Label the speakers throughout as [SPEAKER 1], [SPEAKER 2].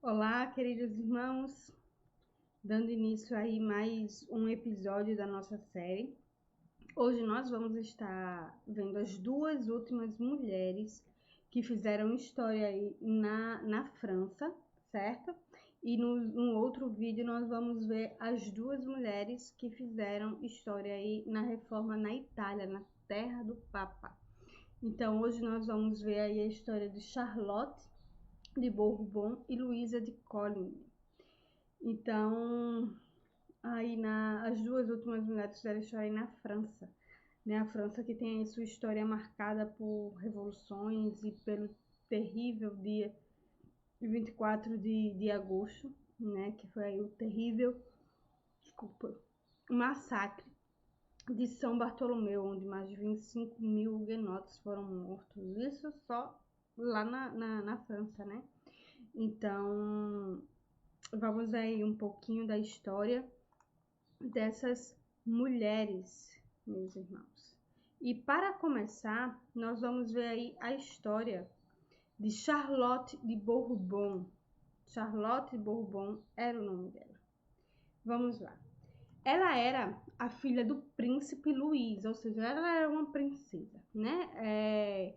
[SPEAKER 1] Olá, queridos irmãos, dando início aí mais um episódio da nossa série. Hoje nós vamos estar vendo as duas últimas mulheres que fizeram história aí na França, certo? E no outro vídeo nós vamos ver as duas mulheres que fizeram história aí na Reforma na Itália, na terra do Papa. Então hoje nós vamos ver aí a história de Charlotte de Bourbon e Luísa de Coligny. Então, as duas últimas mulheres fizeram história aí na França, né? A França que tem aí sua história marcada por revoluções e pelo terrível dia 24 de agosto, né? Que foi aí o terrível, massacre de São Bartolomeu, onde mais de 25 mil huguenotes foram mortos. Isso só lá na França, né? Então, vamos aí um pouquinho da história dessas mulheres, meus irmãos. E para começar, nós vamos ver aí a história de Charlotte de Bourbon. Charlotte de Bourbon era o nome dela. Vamos lá. Ela era a filha do príncipe Luís, ou seja, ela era uma princesa, né?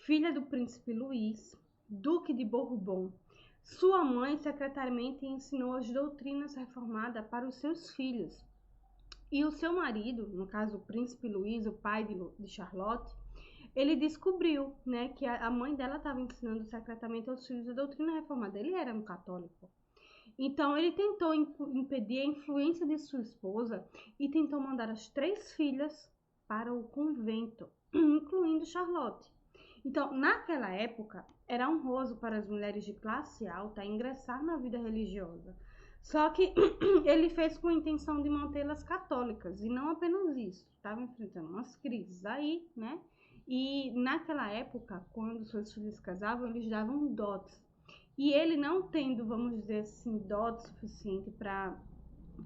[SPEAKER 1] Filha do príncipe Luís, duque de Bourbon. Sua mãe secretariamente ensinou as doutrinas reformadas para os seus filhos. E o seu marido, no caso o príncipe Luís, o pai de Charlotte, ele descobriu, né, que a mãe dela estava ensinando secretamente aos filhos a doutrina reformada. Ele era um católico. Então ele tentou impedir a influência de sua esposa e tentou mandar as 3 filhas para o convento, incluindo Charlotte. Então, naquela época, era honroso para as mulheres de classe alta ingressar na vida religiosa. Só que ele fez com a intenção de mantê-las católicas, e não apenas isso. Estava enfrentando umas crises aí, né? E naquela época, quando seus filhos casavam, eles davam dotes. E ele não tendo, vamos dizer assim, dote suficiente para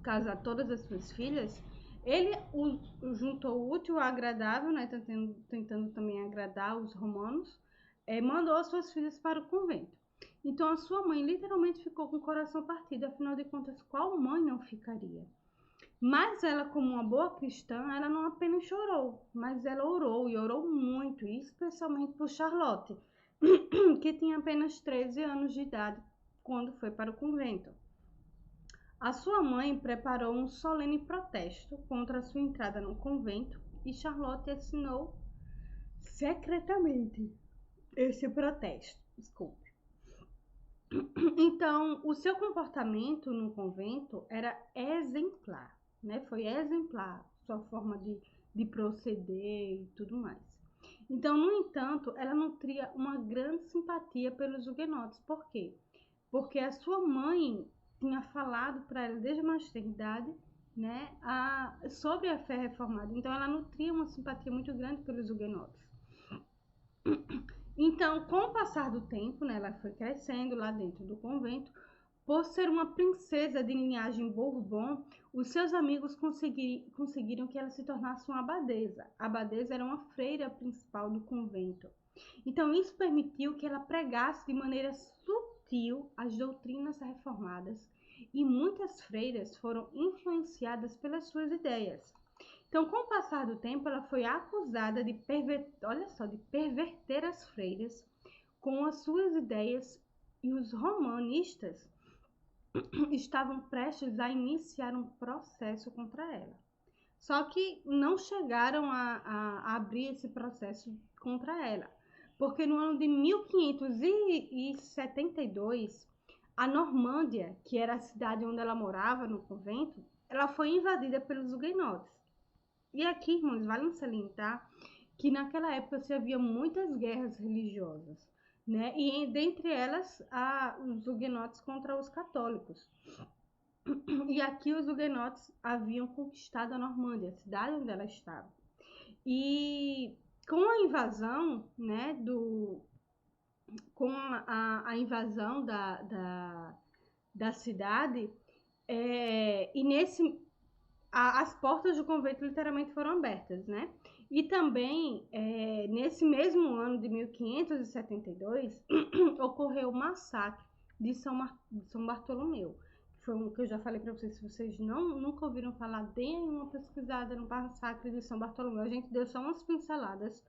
[SPEAKER 1] casar todas as suas filhas, ele juntou o útil ao agradável, né, tentando também agradar os romanos, mandou as suas filhas para o convento. Então a sua mãe literalmente ficou com o coração partido, afinal de contas, qual mãe não ficaria? Mas ela, como uma boa cristã, ela não apenas chorou, mas ela orou, e orou muito, especialmente por Charlotte, que tinha apenas 13 anos de idade quando foi para o convento. A sua mãe preparou um solene protesto contra a sua entrada no convento e Charlotte assinou secretamente esse protesto. Desculpe. Então, o seu comportamento no convento era exemplar, né? Foi exemplar sua forma de proceder e tudo mais. Então, no entanto, ela nutria uma grande simpatia pelos huguenotes. Por quê? Porque a sua mãe tinha falado para ela desde a maternidade, né, sobre a fé reformada. Então, ela nutria uma simpatia muito grande pelos huguenotes. Então, com o passar do tempo, né, ela foi crescendo lá dentro do convento. Por ser uma princesa de linhagem Bourbon, os seus amigos conseguiram que ela se tornasse uma abadesa. A abadesa era uma freira principal do convento. Então, isso permitiu que ela pregasse de maneira sutil as doutrinas reformadas, e muitas freiras foram influenciadas pelas suas ideias. Então, com o passar do tempo, ela foi acusada de perverter as freiras com as suas ideias, e os romanistas estavam prestes a iniciar um processo contra ela. Só que não chegaram a abrir esse processo contra ela, porque no ano de 1572, a Normândia, que era a cidade onde ela morava no convento, ela foi invadida pelos huguenotes. E aqui, irmãos, vale salientar que naquela época se havia muitas guerras religiosas, né? E dentre elas, os huguenotes contra os católicos. E aqui os huguenotes haviam conquistado a Normândia, a cidade onde ela estava. E com a invasão, né, com a invasão da cidade, as portas do convento literalmente foram abertas, né? E também, nesse mesmo ano de 1572, ocorreu o massacre de São Bartolomeu. Foi um que eu já falei para vocês, se vocês nunca ouviram falar, deem uma pesquisada no massacre de São Bartolomeu. A gente deu só umas pinceladas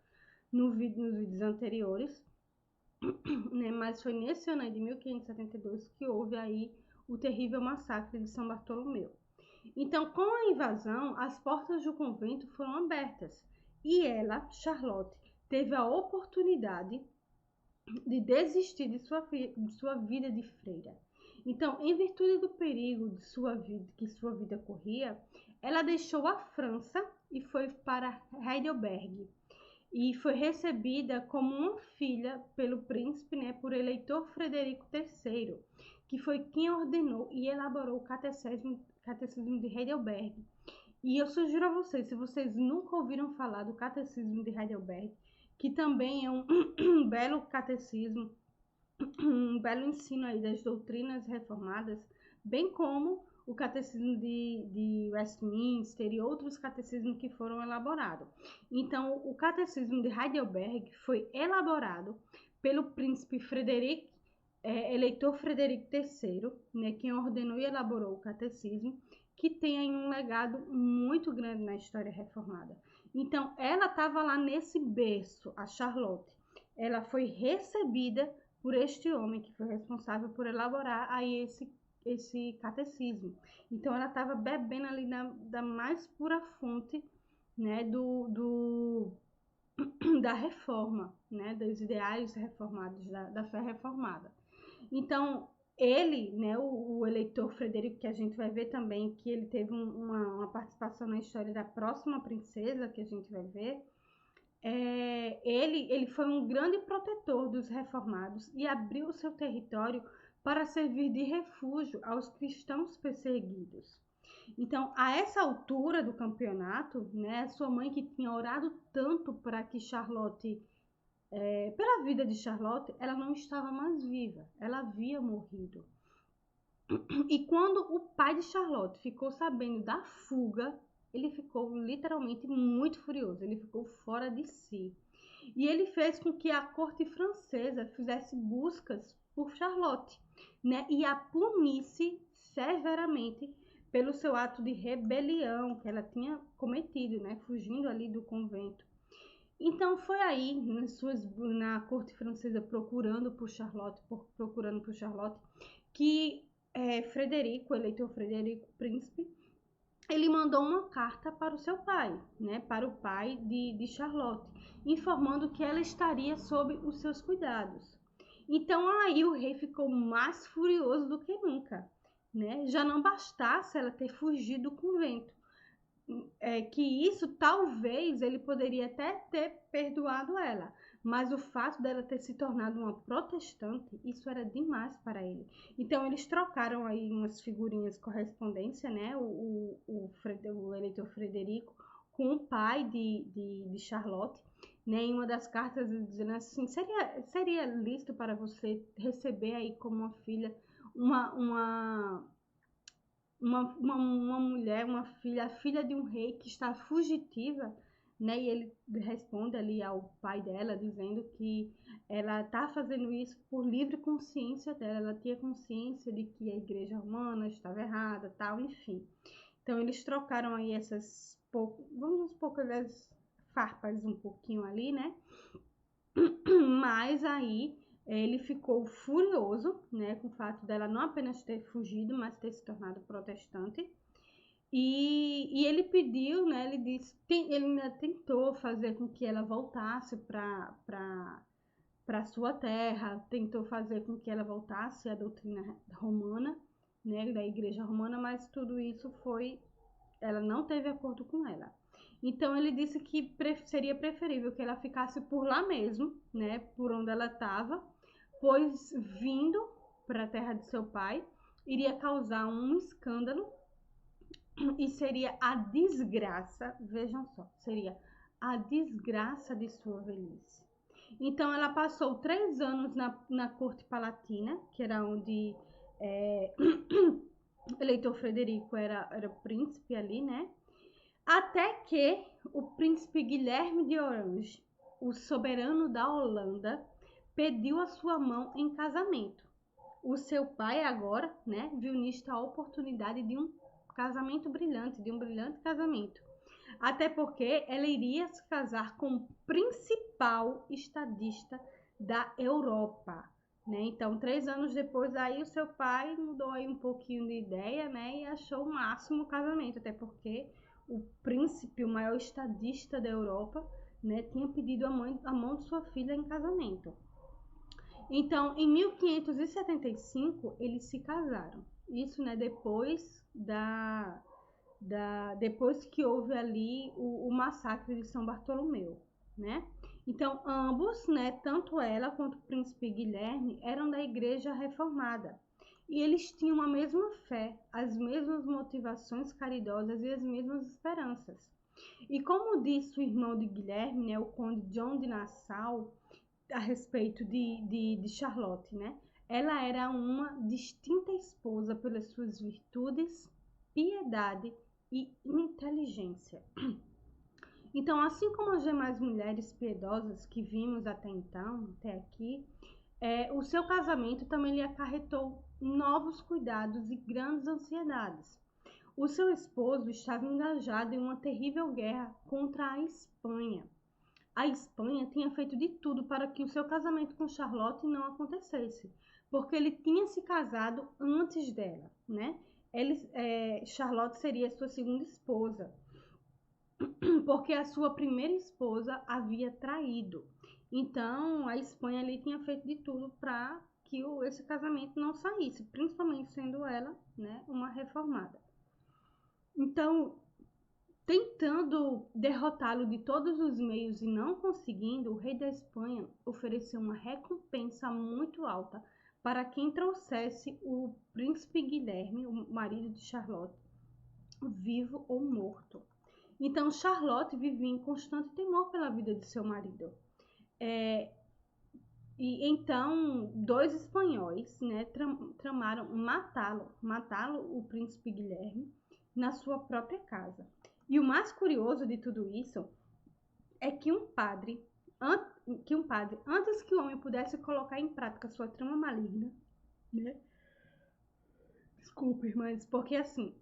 [SPEAKER 1] nos vídeos anteriores, né? Mas foi nesse ano aí de 1572 que houve aí o terrível massacre de São Bartolomeu. Então, com a invasão, as portas do convento foram abertas e ela, Charlotte, teve a oportunidade de desistir de sua vida de freira. Então, em virtude do perigo de que sua vida corria, ela deixou a França e foi para Heidelberg. E foi recebida como uma filha pelo príncipe, né, por eleitor Frederico III, que foi quem ordenou e elaborou o catecismo de Heidelberg. E eu sugiro a vocês, se vocês nunca ouviram falar do catecismo de Heidelberg, que também é um belo catecismo, um belo ensino aí das doutrinas reformadas, bem como o catecismo de Westminster e outros catecismos que foram elaborados. Então, o catecismo de Heidelberg foi elaborado pelo príncipe eleitor Frederico III, né, quem ordenou e elaborou o catecismo, que tem aí um legado muito grande na história reformada. Então, ela estava lá nesse berço, a Charlotte. Ela foi recebida por este homem que foi responsável por elaborar aí esse catecismo. Então, ela estava bebendo ali da mais pura fonte, né, da reforma, né, dos ideais reformados, da fé reformada. Então, ele, né, o eleitor Frederico, que a gente vai ver também, que ele teve uma participação na história da próxima princesa, que a gente vai ver, ele foi um grande protetor dos reformados e abriu o seu território para servir de refúgio aos cristãos perseguidos. Então, a essa altura do campeonato, né, sua mãe, que tinha orado tanto para que Charlotte, pela vida de Charlotte, ela não estava mais viva, ela havia morrido. E quando o pai de Charlotte ficou sabendo da fuga, ele ficou literalmente muito furioso, ele ficou fora de si. E ele fez com que a corte francesa fizesse buscas por Charlotte, né, e a punisse severamente pelo seu ato de rebelião que ela tinha cometido, né, fugindo ali do convento. Então foi aí, na corte francesa, procurando por Charlotte, que Frederico, o eleitor Frederico, príncipe, ele mandou uma carta para o seu pai, né, para o pai de Charlotte, informando que ela estaria sob os seus cuidados. Então aí o rei ficou mais furioso do que nunca, né? Já não bastasse ela ter fugido do convento, que isso talvez ele poderia até ter perdoado ela, mas o fato dela ter se tornado uma protestante, isso era demais para ele. Então eles trocaram aí umas figurinhas correspondência, né, o eleitor Frederico com o pai de Charlotte, né, em uma das cartas dizendo assim, seria lícito para você receber aí como uma filha uma mulher, uma filha, a filha de um rei que está fugitiva, né? E ele responde ali ao pai dela, dizendo que ela está fazendo isso por livre consciência dela, ela tinha consciência de que a igreja romana estava errada, tal, enfim. Então eles trocaram aí vamos poucas farpas um pouquinho ali, né? Mas aí ele ficou furioso, né, com o fato dela não apenas ter fugido, mas ter se tornado protestante. E ele pediu, né, ele ainda tentou fazer com que ela voltasse para sua terra, tentou fazer com que ela voltasse à doutrina romana, né, da igreja romana, mas tudo isso ela não teve acordo com ela. Então ele disse que seria preferível que ela ficasse por lá mesmo, né, por onde ela estava, pois vindo para a terra de seu pai iria causar um escândalo e seria a desgraça, vejam só, seria a desgraça de sua velhice. Então ela passou 3 anos na corte palatina, que era onde o eleitor Frederico era príncipe ali, né? Até que o príncipe Guilherme de Orange, o soberano da Holanda, pediu a sua mão em casamento. O seu pai agora, né, viu nisto a oportunidade de um casamento brilhante, de um brilhante casamento. Até porque ela iria se casar com o principal estadista da Europa, né? Então, 3 anos depois, aí o seu pai mudou aí um pouquinho de ideia, né? E achou o máximo o casamento, até porque o príncipe, o maior estadista da Europa, né, tinha pedido a mão de sua filha em casamento. Então, em 1575, eles se casaram. Isso, né, depois que houve ali o massacre de São Bartolomeu, né? Então, ambos, né, tanto ela quanto o príncipe Guilherme, eram da igreja reformada. E eles tinham a mesma fé, as mesmas motivações caridosas e as mesmas esperanças. E como disse o irmão de Guilherme, né, o conde John de Nassau, a respeito de Charlotte, né? Ela era uma distinta esposa pelas suas virtudes, piedade e inteligência. Então, assim como as demais mulheres piedosas que vimos até então, até aqui, o seu casamento também lhe acarretou novos cuidados e grandes ansiedades. O seu esposo estava engajado em uma terrível guerra contra a Espanha. A Espanha tinha feito de tudo para que o seu casamento com Charlotte não acontecesse, porque ele tinha se casado antes dela, né? Charlotte seria sua segunda esposa, porque a sua primeira esposa havia traído. Então, a Espanha ali tinha feito de tudo para que esse casamento não saísse, principalmente sendo ela, né, uma reformada. Então, tentando derrotá-lo de todos os meios e não conseguindo, o rei da Espanha ofereceu uma recompensa muito alta para quem trouxesse o príncipe Guilherme, o marido de Charlotte, vivo ou morto. Então, Charlotte vivia em constante temor pela vida de seu marido. E então, 2 espanhóis, né, tramaram matá-lo, o príncipe Guilherme, na sua própria casa. E o mais curioso de tudo isso é que um padre, antes que o homem pudesse colocar em prática sua trama maligna, né? Desculpa, irmãs, porque assim,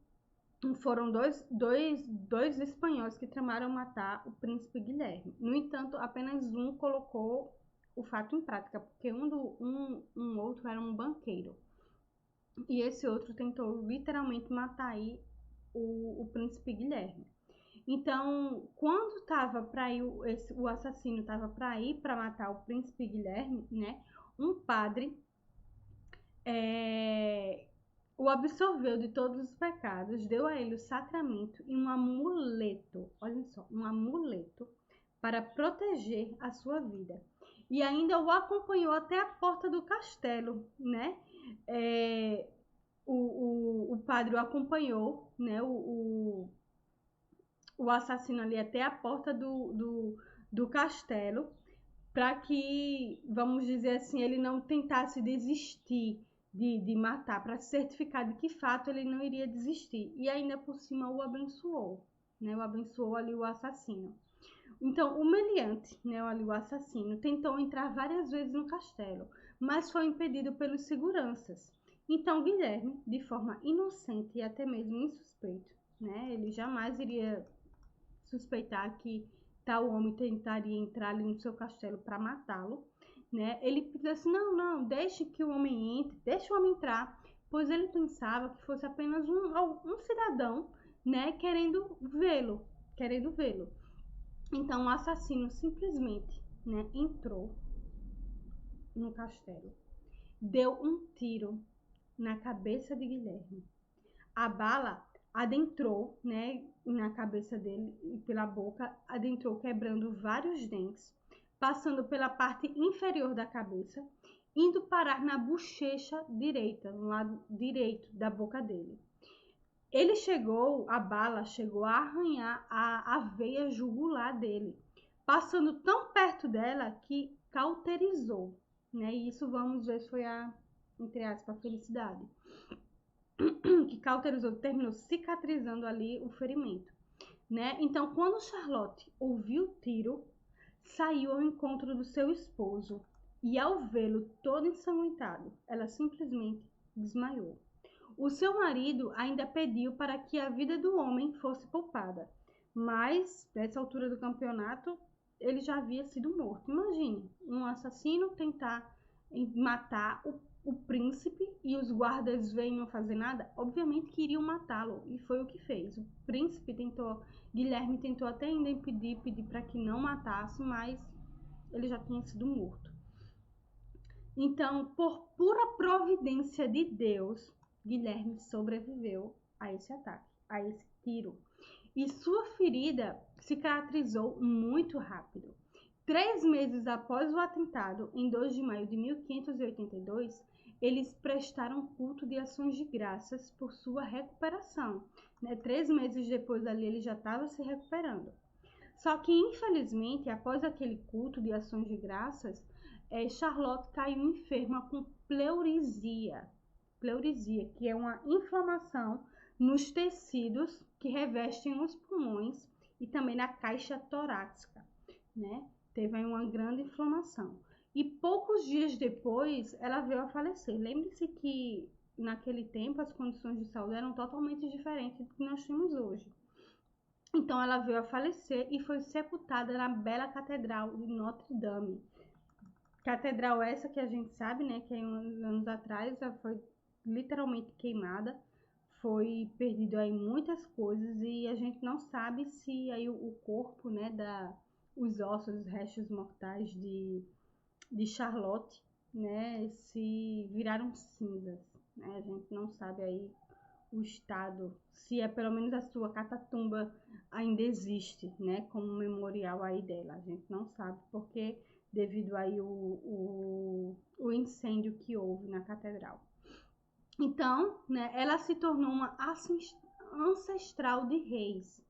[SPEAKER 1] foram dois espanhóis que tramaram matar o príncipe Guilherme. No entanto, apenas um colocou o fato em prática, porque um outro era um banqueiro. E esse outro tentou literalmente matar aí o príncipe Guilherme. Então, quando estava para ir, o assassino estava para ir para matar o príncipe Guilherme, né? Um padre o absolveu de todos os pecados, deu a ele o sacramento e um amuleto, olha só, um amuleto para proteger a sua vida. E ainda o acompanhou até a porta do castelo, né? O padre o acompanhou, né? O assassino ali até a porta do castelo, para que, vamos dizer assim, ele não tentasse desistir de matar, para certificar de que fato ele não iria desistir. E ainda por cima o abençoou, né? O abençoou ali o assassino. Então, o meliante, né, ali o assassino, tentou entrar várias vezes no castelo, mas foi impedido pelos seguranças. Então, Guilherme, de forma inocente e até mesmo insuspeito, né, ele jamais iria suspeitar que tal homem tentaria entrar ali no seu castelo para matá-lo, né? Ele pediu assim: não, deixe que o homem entre, deixe o homem entrar, pois ele pensava que fosse apenas um cidadão, né, querendo vê-lo. Então o assassino simplesmente, né, entrou no castelo, deu um tiro na cabeça de Guilherme. A bala adentrou, né, na cabeça dele e pela boca, adentrou quebrando vários dentes, passando pela parte inferior da cabeça, indo parar na bochecha direita, no lado direito da boca dele. A bala chegou a arranhar a veia jugular dele, passando tão perto dela que cauterizou, né? E isso, vamos ver, foi entre aspas, a felicidade. Que cauterizou, terminou cicatrizando ali o ferimento, né? Então, quando Charlotte ouviu o tiro, saiu ao encontro do seu esposo e ao vê-lo todo ensanguentado, ela simplesmente desmaiou. O seu marido ainda pediu para que a vida do homem fosse poupada, mas nessa altura do campeonato ele já havia sido morto. Imagine um assassino tentar matar o príncipe e os guardas veem não fazer nada. Obviamente que iriam matá-lo, e foi o que fez. O príncipe Guilherme tentou até ainda pedir para que não matasse, mas ele já tinha sido morto. Então, por pura providência de Deus, Guilherme sobreviveu a esse ataque, a esse tiro. E sua ferida cicatrizou muito rápido. 3 meses após o atentado, em 2 de maio de 1582, eles prestaram culto de ações de graças por sua recuperação. 3 meses depois ali ele já estava se recuperando. Só que, infelizmente, após aquele culto de ações de graças, Charlotte caiu enferma com pleurisia. Pleurisia, que é uma inflamação nos tecidos que revestem os pulmões e também na caixa torácica, né? Teve aí uma grande inflamação. E poucos dias depois, ela veio a falecer. Lembre-se que naquele tempo as condições de saúde eram totalmente diferentes do que nós temos hoje. Então ela veio a falecer e foi sepultada na bela Catedral de Notre Dame. Catedral essa que a gente sabe, né, que uns anos atrás ela foi literalmente queimada, foi perdido aí muitas coisas e a gente não sabe se aí o corpo, né, os ossos, os restos mortais de Charlotte, né, se viraram cinzas, né, a gente não sabe aí o estado, se é pelo menos a sua catatumba ainda existe, né, como memorial aí dela, a gente não sabe porque devido aí o incêndio que houve na catedral. Então, né, ela se tornou uma ancestral de reis.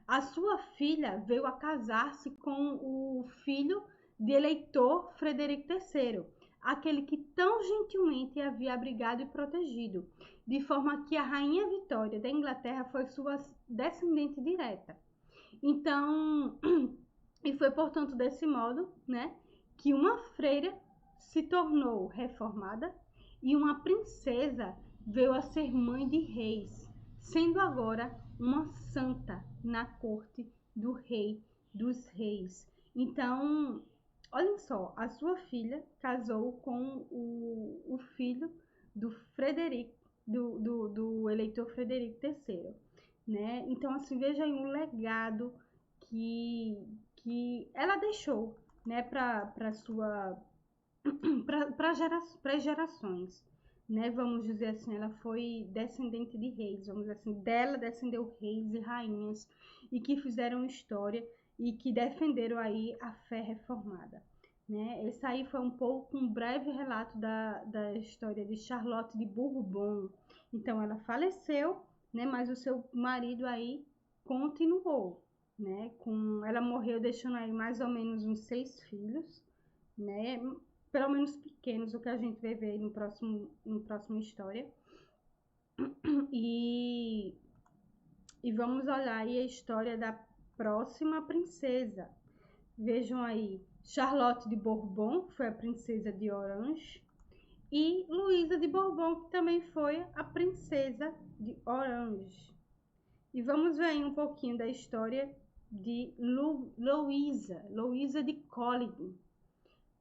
[SPEAKER 1] A sua filha veio a casar-se com o filho de eleitor Frederico III, aquele que tão gentilmente havia abrigado e protegido, de forma que a rainha Vitória da Inglaterra foi sua descendente direta. Então, e foi portanto desse modo, né, que uma freira se tornou reformada e uma princesa veio a ser mãe de reis, sendo agora uma santa na corte do rei dos reis. Então, olhem só, a sua filha casou com o filho do Frederico, do eleitor Frederico III, né? Então, assim, veja aí um legado que ela deixou, né, para sua para gerações, né? Vamos dizer assim, ela foi descendente de reis, vamos dizer assim, dela descendeu reis e rainhas e que fizeram história e que defenderam aí a fé reformada, né? Esse aí foi um pouco um breve relato da história de Charlotte de Bourbon. Então ela faleceu, né? Mas o seu marido aí continuou, né? Ela morreu deixando aí mais ou menos uns 6 filhos, né? Pelo menos pequenos, o que a gente vai ver no próximo história. E vamos olhar aí a história da próxima princesa. Vejam aí, Charlotte de Bourbon foi a princesa de Orange e Luísa de Bourbon, que também foi a princesa de Orange. E vamos ver aí um pouquinho da história de Luísa de Coligny.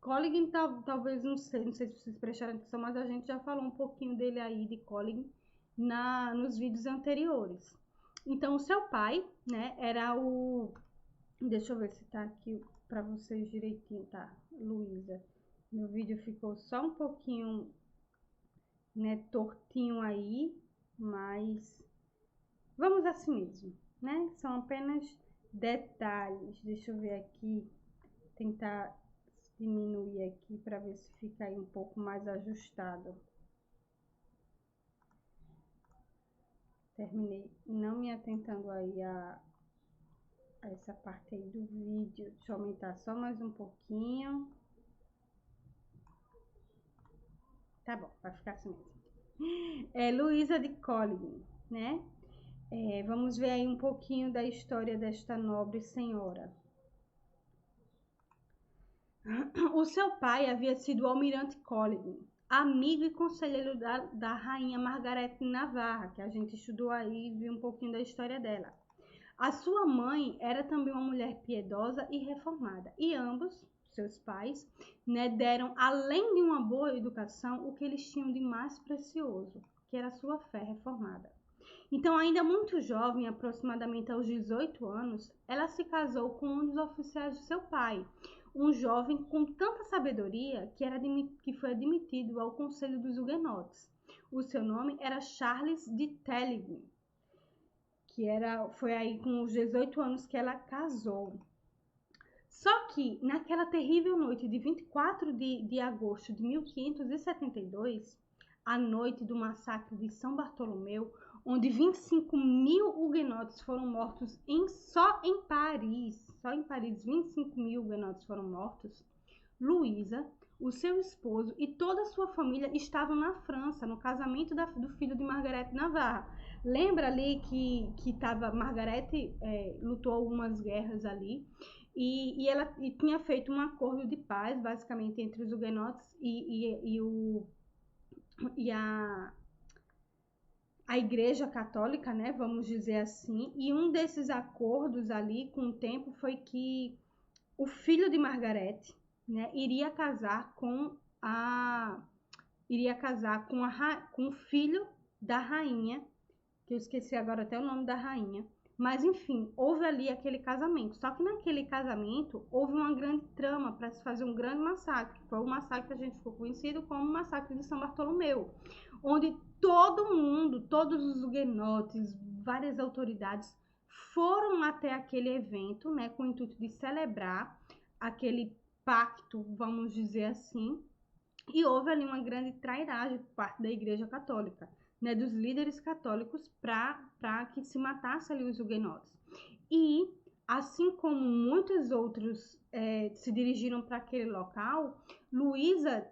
[SPEAKER 1] Coligny, talvez, não sei se vocês prestaram atenção, mas a gente já falou um pouquinho dele aí, de Coligny, nos vídeos anteriores. Então, o seu pai, né, era o... Deixa eu ver se tá aqui para vocês direitinho, tá, Luísa? Meu vídeo ficou só um pouquinho, né, tortinho aí, mas vamos assim mesmo, né? São apenas detalhes. Deixa eu ver aqui, tentar diminuir aqui para ver se fica aí um pouco mais ajustado. Terminei não me atentando aí a essa parte aí do vídeo. Deixa eu aumentar só mais um pouquinho. Tá bom, vai ficar assim mesmo. Luísa de Coligny, né? Vamos ver aí um pouquinho da história desta nobre senhora. O seu pai havia sido o almirante Coligny, amigo e conselheiro da rainha Margarete de Navarra, que a gente estudou aí e viu um pouquinho da história dela. A sua mãe era também uma mulher piedosa e reformada, e ambos, seus pais, né, deram, além de uma boa educação, o que eles tinham de mais precioso, que era a sua fé reformada. Então, ainda muito jovem, aproximadamente aos 18 anos, ela se casou com um dos oficiais de seu pai, um jovem com tanta sabedoria que foi admitido ao Conselho dos Huguenotes. O seu nome era Charles de Telligny, foi aí com os 18 anos que ela casou. Só que naquela terrível noite de 24 de agosto de 1572, a noite do massacre de São Bartolomeu, onde 25.000 huguenotes foram mortos só em Paris 25.000 huguenotes foram mortos, Luísa, o seu esposo e toda a sua família estavam na França, no casamento do filho de Margarete Navarra. Lembra ali que Margarete lutou algumas guerras ali, e ela tinha feito um acordo de paz, basicamente, entre os huguenotes e a Igreja Católica, né, vamos dizer assim, e um desses acordos ali, com o tempo, foi que o filho de Margarete, né, iria casar com o filho da rainha, que eu esqueci agora até o nome da rainha, mas enfim, houve ali aquele casamento. Só que naquele casamento houve uma grande trama para se fazer um grande massacre. Foi o massacre que a gente ficou conhecido como o massacre de São Bartolomeu, onde todo mundo, todos os huguenotes, várias autoridades foram até aquele evento, né, com o intuito de celebrar aquele pacto, vamos dizer assim, e houve ali uma grande trairagem por parte da Igreja Católica, né, dos líderes católicos, para que se matasse ali os huguenotes. E, assim como muitos outros se dirigiram para aquele local, Luísa,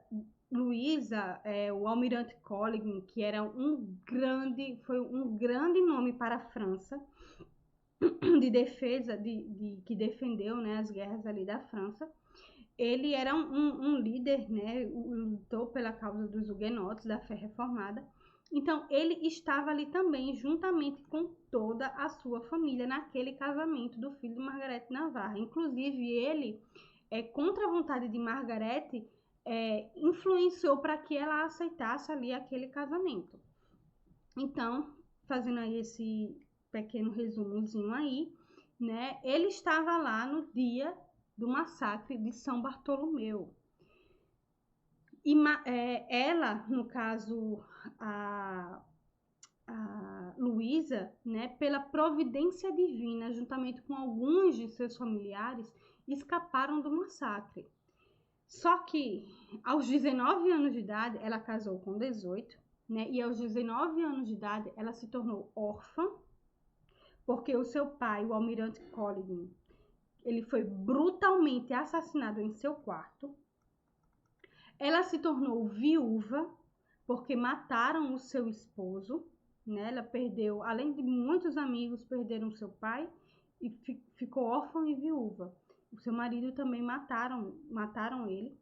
[SPEAKER 1] o almirante Coligny, que era foi um grande nome para a França, de defesa, que defendeu, né, as guerras ali da França. Ele era um líder, né, lutou pela causa dos huguenotes, da fé reformada. Então, ele estava ali também, juntamente com toda a sua família, naquele casamento do filho de Margarete Navarra. Inclusive, ele, contra a vontade de Margarete, influenciou para que ela aceitasse ali aquele casamento. Então, fazendo aí esse pequeno resumozinho aí, né, ele estava lá no dia do massacre de São Bartolomeu. E ela, no caso, a Luísa, né, pela providência divina, juntamente com alguns de seus familiares, escaparam do massacre. Só que, aos 19 anos de idade, ela casou com 18, né, e aos 19 anos de idade, ela se tornou órfã, porque o seu pai, o almirante Coligny, ele foi brutalmente assassinado em seu quarto. Ela se tornou viúva, porque mataram o seu esposo, né? Ela perdeu, além de muitos amigos, perderam seu pai e ficou órfã e viúva. O seu marido também mataram ele.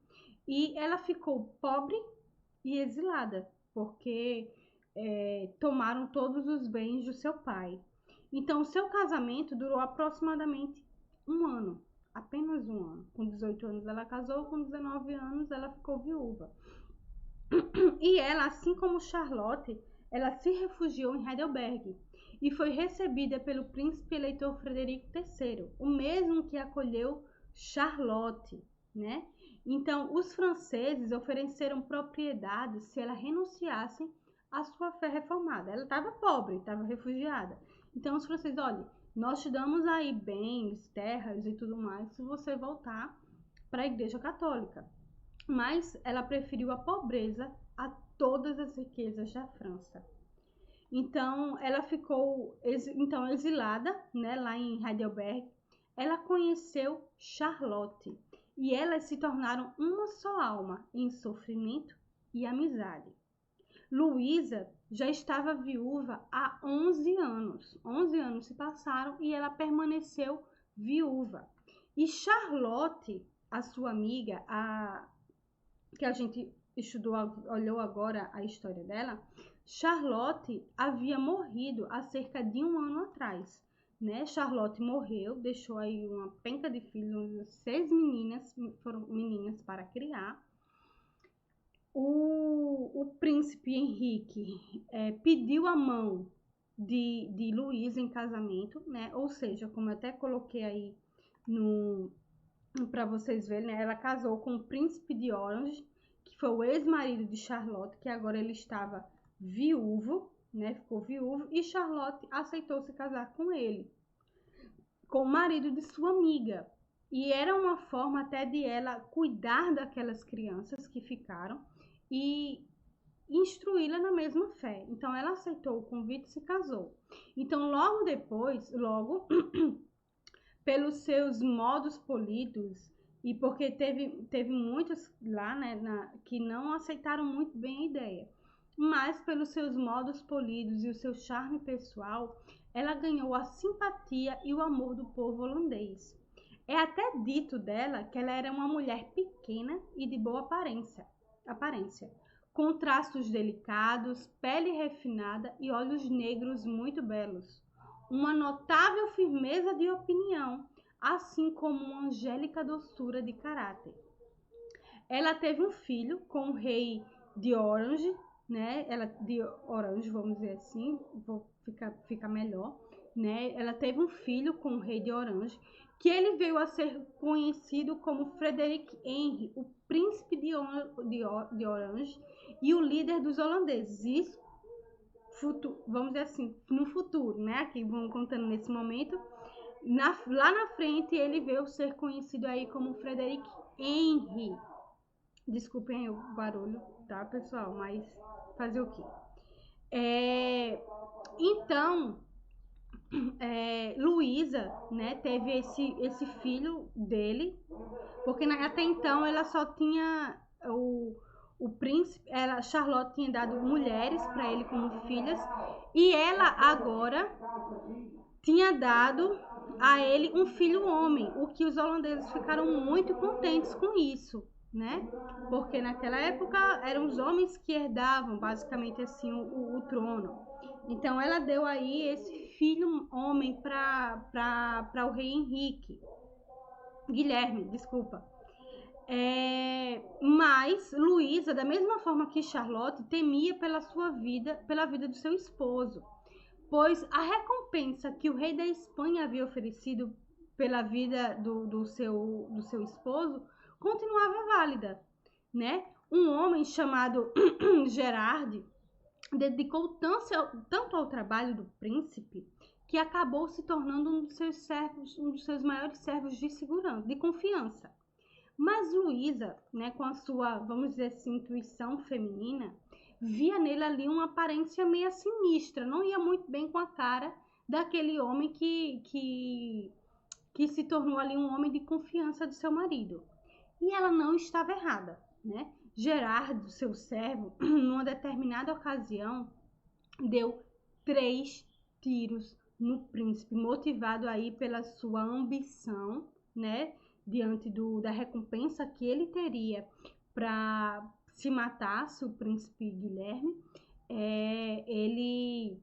[SPEAKER 1] E ela ficou pobre e exilada, porque tomaram todos os bens do seu pai. Então, o seu casamento durou aproximadamente um ano, apenas um ano. Com 18 anos ela casou, com 19 anos ela ficou viúva. E ela, assim como Charlotte, ela se refugiou em Heidelberg e foi recebida pelo príncipe eleitor Frederico III, o mesmo que acolheu Charlotte, né? Então, os franceses ofereceram propriedades se ela renunciasse à sua fé reformada. Ela estava pobre, estava refugiada. Então, os franceses, olha, nós te damos aí bens, terras e tudo mais se você voltar para a Igreja Católica. Mas ela preferiu a pobreza a todas as riquezas da França. Então, ela ficou exilada, né, lá em Heidelberg. Ela conheceu Charlotte e elas se tornaram uma só alma em sofrimento e amizade. Luísa já estava viúva há 11 anos. 11 anos se passaram e ela permaneceu viúva. E Charlotte a sua amiga, que a gente olhou agora a história dela, Charlotte havia morrido há cerca de 1 ano atrás, né? Charlotte morreu, deixou aí uma penca de filhos, 6 meninas, foram meninas para criar. O príncipe Henrique pediu a mão de Luísa em casamento, né? Ou seja, como eu até coloquei aí para vocês verem, né? Ela casou com o príncipe de Orange, que foi o ex-marido de Charlotte, que agora ele estava viúvo, né? Ficou viúvo, e Charlotte aceitou se casar com ele, com o marido de sua amiga. E era uma forma até de ela cuidar daquelas crianças que ficaram e instruí-la na mesma fé. Então ela aceitou o convite e se casou. Então logo depois, pelos seus modos polidos, e porque teve muitos lá, né, que não aceitaram muito bem a ideia, mas pelos seus modos polidos e o seu charme pessoal, ela ganhou a simpatia e o amor do povo holandês. É até dito dela que ela era uma mulher pequena e de boa aparência, com traços delicados, pele refinada e olhos negros muito belos. Uma notável firmeza de opinião, assim como uma angélica doçura de caráter. Ela teve um filho com o rei de Orange, né? Ela de Orange, vamos dizer assim, ficar melhor, né? Ela teve um filho com o rei de Orange, que ele veio a ser conhecido como Frederick Henry, o príncipe de Orange e o líder dos holandeses. Isso, vamos dizer assim, no futuro, né? Aqui vamos contando nesse momento. Lá na frente ele veio ser conhecido aí como Frederick Henry. Desculpem o barulho, tá, pessoal? Mas fazer o quê? Então, Luísa, né, teve esse filho dele, porque até então ela só tinha o príncipe, Charlotte tinha dado mulheres para ele como filhas, e ela agora tinha dado a ele um filho homem, o que os holandeses ficaram muito contentes com isso, né? Porque naquela época eram os homens que herdavam basicamente assim o trono. Então ela deu aí esse filho homem para o rei Guilherme, desculpa. Mas Luísa, da mesma forma que Charlotte, temia pela vida do seu esposo, pois a recompensa que o rei da Espanha havia oferecido pela vida do seu esposo continuava válida, né? Um homem chamado Gerard dedicou tanto ao trabalho do príncipe que acabou se tornando um dos seus maiores servos de segurança, de confiança. Mas Luísa, né, com a sua, vamos dizer assim, intuição feminina, via nele ali uma aparência meio sinistra, não ia muito bem com a cara daquele homem que se tornou ali um homem de confiança do seu marido. E ela não estava errada, né? Gerardo, seu servo, numa determinada ocasião, deu 3 tiros no príncipe, motivado aí pela sua ambição, né? Diante da recompensa que ele teria para se matasse o príncipe Guilherme, ele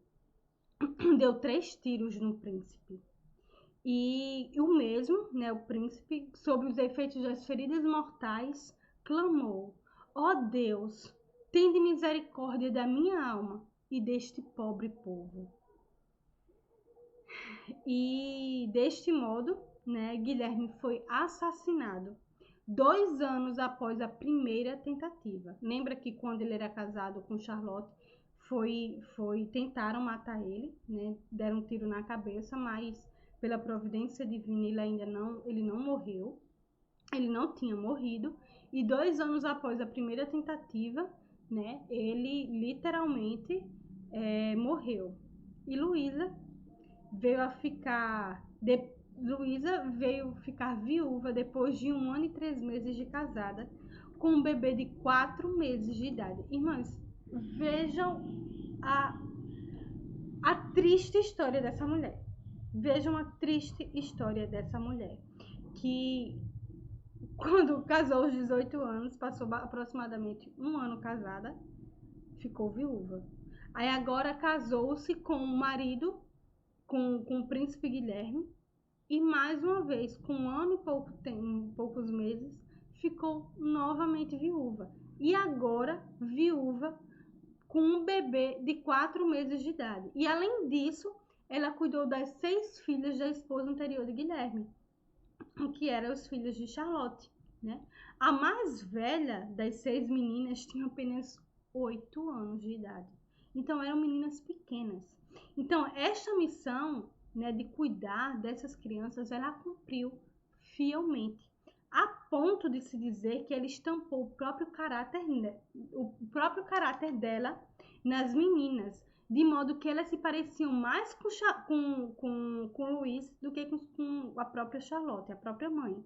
[SPEAKER 1] deu 3 tiros no príncipe. E o mesmo, né, o príncipe, sob os efeitos das feridas mortais, clamou: ó Deus, tende misericórdia da minha alma e deste pobre povo. E deste modo, né, Guilherme foi assassinado 2 anos após a primeira tentativa. Lembra que quando ele era casado com Charlotte, tentaram matar ele, né? Deram um tiro na cabeça, mas pela providência divina ele não morreu. Ele não tinha morrido. E 2 anos após a primeira tentativa, né, ele literalmente morreu. E Luísa veio ficar viúva depois de 1 ano e 3 meses de casada, com um bebê de 4 meses de idade. Irmãs, vejam a triste história dessa mulher. Vejam a triste história dessa mulher, que quando casou aos 18 anos, passou aproximadamente um ano casada, ficou viúva. Aí agora casou-se com o marido, com o príncipe Guilherme, e mais uma vez, com um ano e poucos meses, ficou novamente viúva. E agora viúva com um bebê de 4 meses de idade. E além disso, ela cuidou das 6 filhas da esposa anterior de Guilherme, que eram os filhos de Charlotte, né? A mais velha das 6 meninas tinha apenas 8 anos de idade. Então eram meninas pequenas. Então esta missão, né, de cuidar dessas crianças, ela cumpriu fielmente, a ponto de se dizer que ela estampou o próprio caráter dela nas meninas, de modo que elas se pareciam mais com Luís do que com a própria Charlotte, a própria mãe.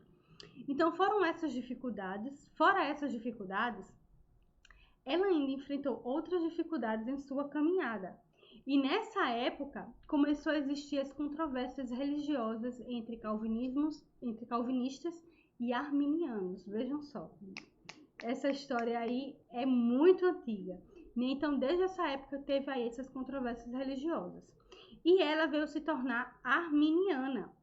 [SPEAKER 1] Então foram essas dificuldades. Fora essas dificuldades, ela ainda enfrentou outras dificuldades em sua caminhada. E nessa época começou a existir as controvérsias religiosas entre calvinistas e arminianos. Vejam só, essa história aí é muito antiga. Então, desde essa época, teve aí essas controvérsias religiosas. E ela veio se tornar arminiana,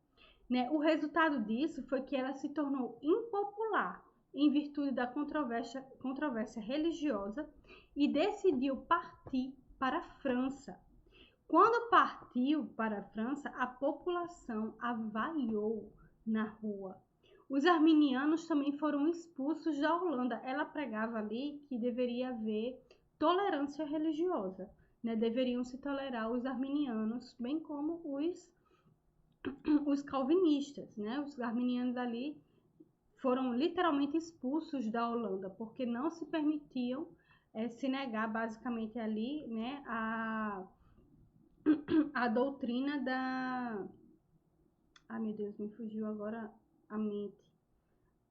[SPEAKER 1] né? O resultado disso foi que ela se tornou impopular em virtude da controvérsia religiosa e decidiu partir para a França. Quando partiu para a França, a população a vaiou na rua. Os arminianos também foram expulsos da Holanda. Ela pregava ali que deveria haver tolerância religiosa, né? Deveriam se tolerar os arminianos, bem como os calvinistas, né? Os arminianos ali foram literalmente expulsos da Holanda, porque não se permitiam se negar basicamente ali, né, a doutrina da... Ai, meu Deus, me fugiu agora a mente.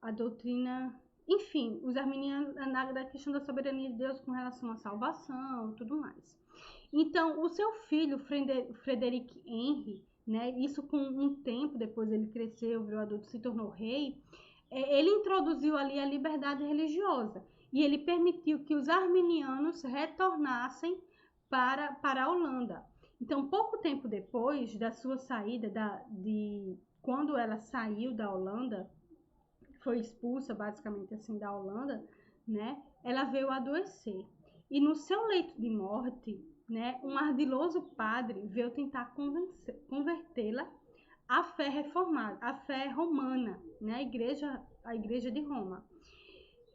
[SPEAKER 1] A doutrina... Enfim, os arminianos, da questão da soberania de Deus com relação à salvação e tudo mais. Então, o seu filho, Frederic Henry, né, isso com um tempo depois ele cresceu, virou adulto, se tornou rei, ele introduziu ali a liberdade religiosa e ele permitiu que os arminianos retornassem para a Holanda. Então, pouco tempo depois da sua saída, quando ela saiu da Holanda, foi expulsa basicamente assim da Holanda, né? Ela veio adoecer. E no seu leito de morte, né, um ardiloso padre veio tentar convertê-la à fé reformada, à fé romana, né, a igreja de Roma.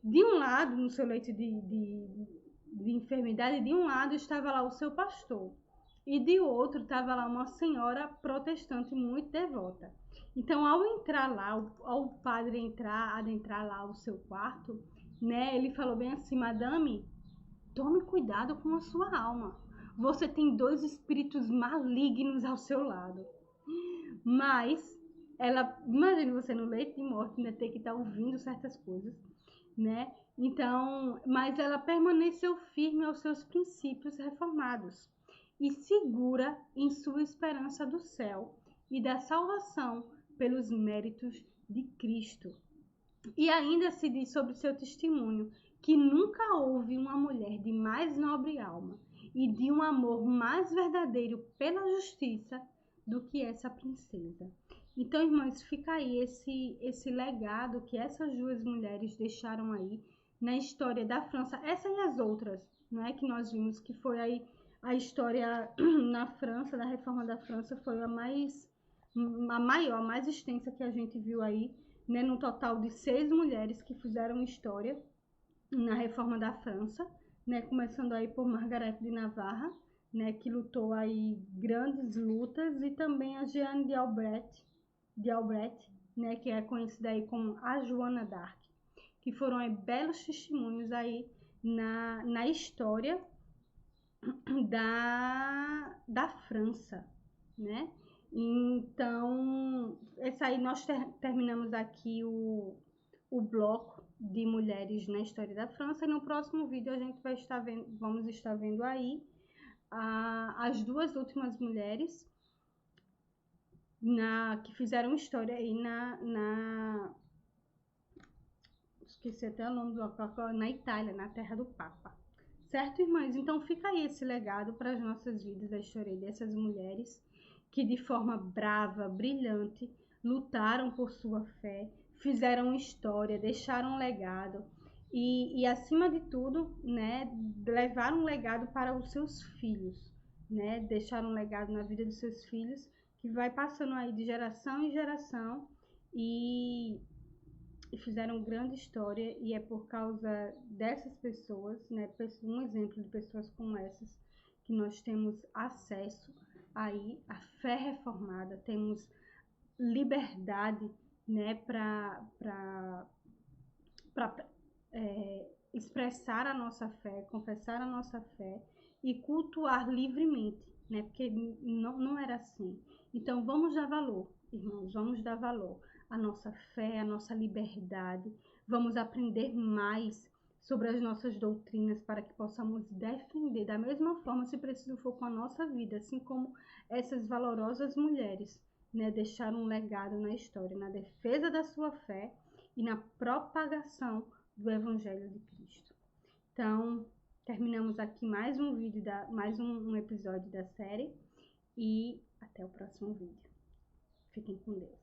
[SPEAKER 1] De um lado, no seu leito de enfermidade, de um lado estava lá o seu pastor, e de outro estava lá uma senhora protestante muito devota. Então, ao entrar lá, ao padre adentrar lá o seu quarto, né, ele falou bem assim: Madame, tome cuidado com a sua alma. Você tem 2 espíritos malignos ao seu lado. Mas, imagine você no leito de morte, ainda ter que estar ouvindo certas coisas, né? Então, mas ela permaneceu firme aos seus princípios reformados e segura em sua esperança do céu e da salvação pelos méritos de Cristo. E ainda se diz sobre seu testemunho que nunca houve uma mulher de mais nobre alma e de um amor mais verdadeiro pela justiça do que essa princesa. Então, irmãos, fica aí esse legado que essas 2 mulheres deixaram aí na história da França. Essa e as outras, né, que nós vimos, que foi aí a história na França, da Reforma da França, foi a maior, a mais extensa que a gente viu aí, né, no total de 6 mulheres que fizeram história na Reforma da França, né, começando aí por Margarete de Navarra, né, que lutou aí grandes lutas, e também a Jeanne d'Albret, né, que é conhecida aí como a Joana d'Arc, que foram aí belos testemunhos aí na história da França, né? Então, essa aí nós terminamos aqui o bloco de mulheres na história da França, e no próximo vídeo a gente vamos estar vendo aí as 2 últimas mulheres que fizeram história aí esqueci até o nome do local, na Itália, na terra do Papa. Certo, irmãs? Então fica aí esse legado para as nossas vidas, da história dessas mulheres que de forma brava, brilhante, lutaram por sua fé, fizeram história, deixaram um legado e acima de tudo, né, levaram um legado para os seus filhos, né, deixaram um legado na vida dos seus filhos que vai passando aí de geração em geração e fizeram grande história, e é por causa dessas pessoas, né, um exemplo de pessoas como essas, que nós temos acesso aí à fé reformada, temos liberdade, né, para expressar a nossa fé, confessar a nossa fé e cultuar livremente, né, porque não era assim. Então vamos dar valor, irmãos, vamos dar valor à nossa fé, à nossa liberdade, vamos aprender mais sobre as nossas doutrinas para que possamos defender da mesma forma, se preciso for, com a nossa vida, assim como essas valorosas mulheres, né, deixaram um legado na história, na defesa da sua fé e na propagação do Evangelho de Cristo. Então, terminamos aqui mais um vídeo, mais um episódio da série, e até o próximo vídeo. Fiquem com Deus.